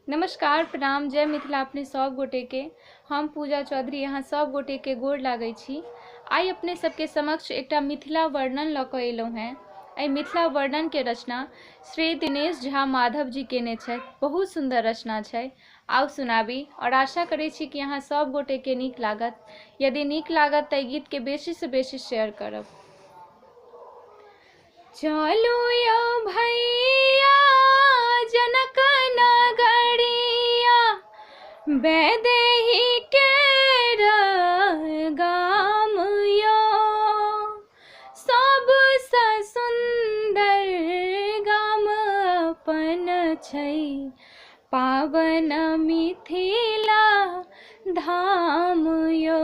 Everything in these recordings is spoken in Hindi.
नमस्कार, प्रणाम, जय मिथिला अपने सब गोटे के। हम पूजा चौधरी यहाँ सब गोटे के गोर लागै छी। आई अपने सबके समक्ष एकटा मिथिला वर्णन लऽ कऽ एलहुँ हैं। एहि मिथिला वर्णन के रचना श्री दिनेश झा माधव जी केने छथि। बहुत सुंदर रचना छै। आउ सुनाबी और आशा करै छी कि यहाँ सब गोटे के नीक लागत। यदि नीक लागत तऽ गीत के बेसी से बेसी शेयर करब। चलू यौ भैया जनक नगरिया, वैदेही के गाम यो, सबसँ सुंदर गाम अपन छै, पावन मिथिला धाम यो,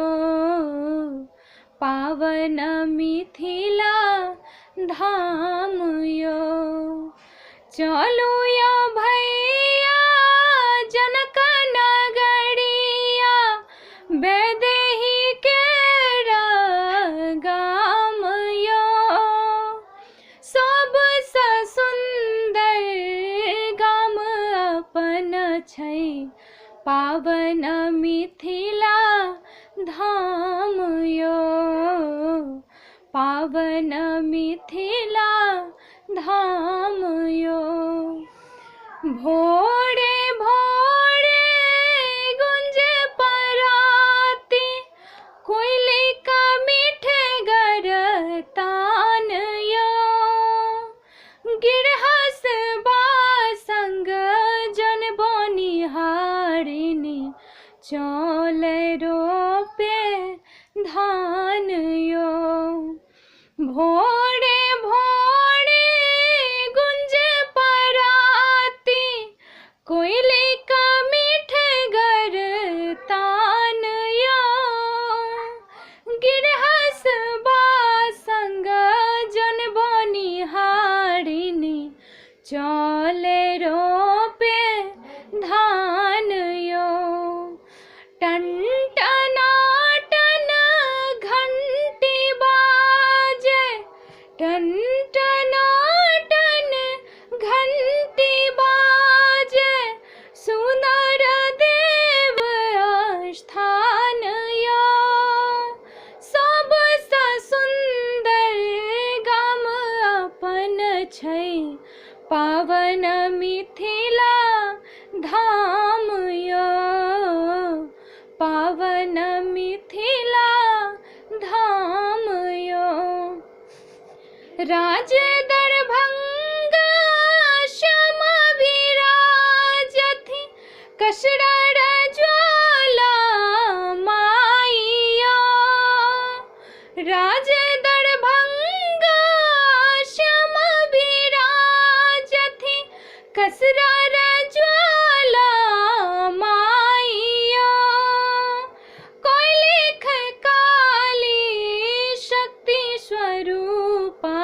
पावन मिथिला धाम यो। चलू यौ भैया जनक नगरिया, वैदेही के गाम यो, सबसँ सुंदर गाम अपन छै, पावन मिथिला धाम यो, पावन मिथिला धाम यो। भोरे भोरे गुंजे पराती, कोयली का मीठे गरतान यो, गिरहस बासंग जन बनिहारिनी, चौल रोपे धान यो। भोरे भोरे गुंजे पराती, कोयली का मीठे गरतान यो, गिरहस बासंग जन बनिहारिनी, चौल रोपे धान यो। टन टनाटन घंटी बाजे, टन टनाटन घंटी बाजे, सुंदर देव स्थान यो, सबसँ सुंदर गाम अपन छै, पावन मिथिला धाम यो, पावन मिथिला धाम यो। राज दरभंगा श्याम विराजथि, कसरर ज्वाला माइया, राज दरभंगा श्याम विराजथि, कसरर ज्वाला माइया, कोयलिख काली शक्ति स्वरूपा,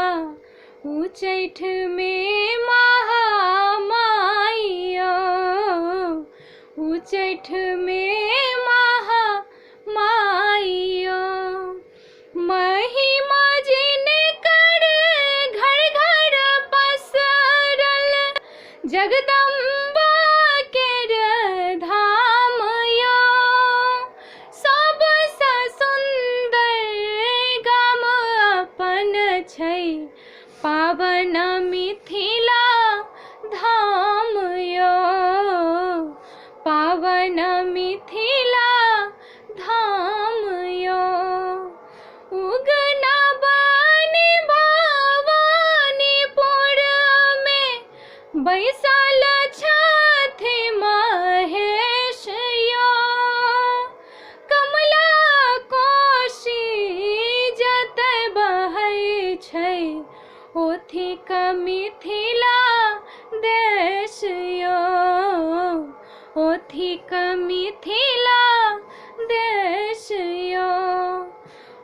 उच्चैठ में महामाइया, उच्चैठ में महामाइया। महिमा जिनकर घर घर पसरल, जगदम्बा केर धाम यो, सबसँ सुंदर गाम अपन छै, पावन मिथिला धाम यो, पावन मिथिला धाम यो। उगना बनी भवानीपुर में, बैसल छथि महेश यो, कमला कोशी जतय बहै छै, ओथिक मिथिला देश यो, ओथिक मिथिला देश यो।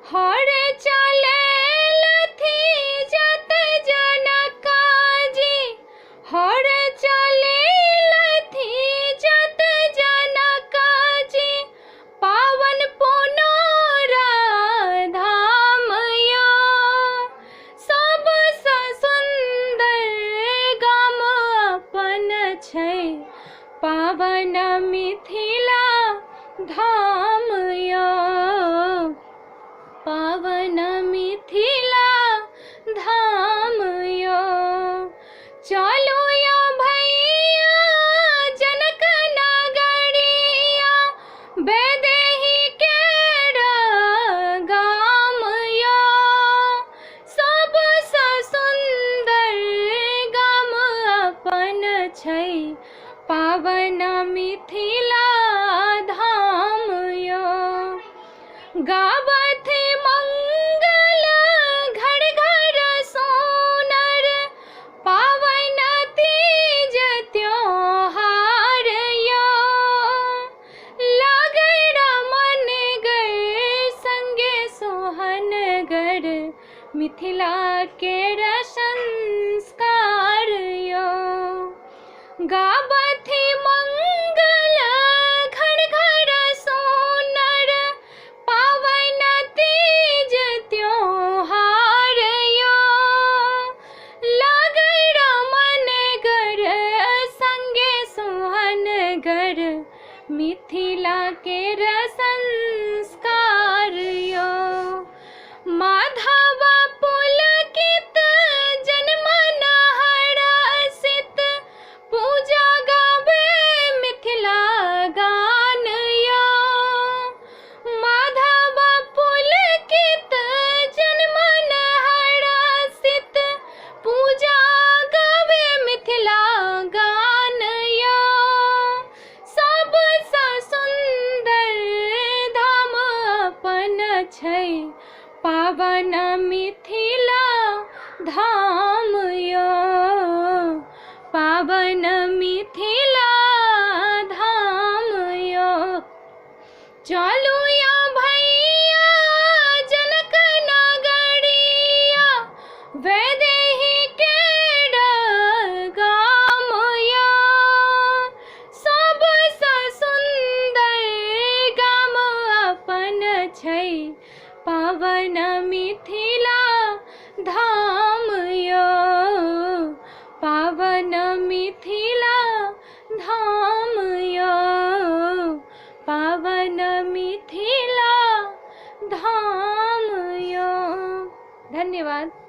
हर चलेलथि जतय जनका जी, हर चलेलथि जतय जनका जी, पावन पुनौरा धाम यो, सबसँ सुंदर गाम अपन छै, पावन मिथिला धाम यो, पावन मिथिला धाम यो। चलो या भैया जनक नगरिया, वैदेही केरा गाम यो, सबसे सुंदर गाम अपन छै, पावन मिथिला धाम यो। गावत मंगल घर घर सोनर, पावन तीज त्योहार यो। लागे रमन गर संगे सोहन गर, मिथिला के संस्कार यो। गावत मंगल घर घर सोनर, पावन तीज त्योहार यो। लागे रमन गर संगे सोहन गर, मिथिला के संस्कार यो। माधव पुलकित जनमन हरषित, पूजा गावे मिथिला गान यो। माधव पुलकित जनमन हरषित, पूजा गावे मिथिला गान यो। सबसे सुंदर धाम अपन छै, पावन मिथिला धाम यो, पावन मिथिला धाम यो। चलू या भैया जनक नगरिया, वैदेही केरा गाम यो, सबसे सुंदर गाम अपन छै, पावन मिथिला धाम यो, पावन मिथिला धाम यो, पावन मिथिला धाम यो। धन्यवाद।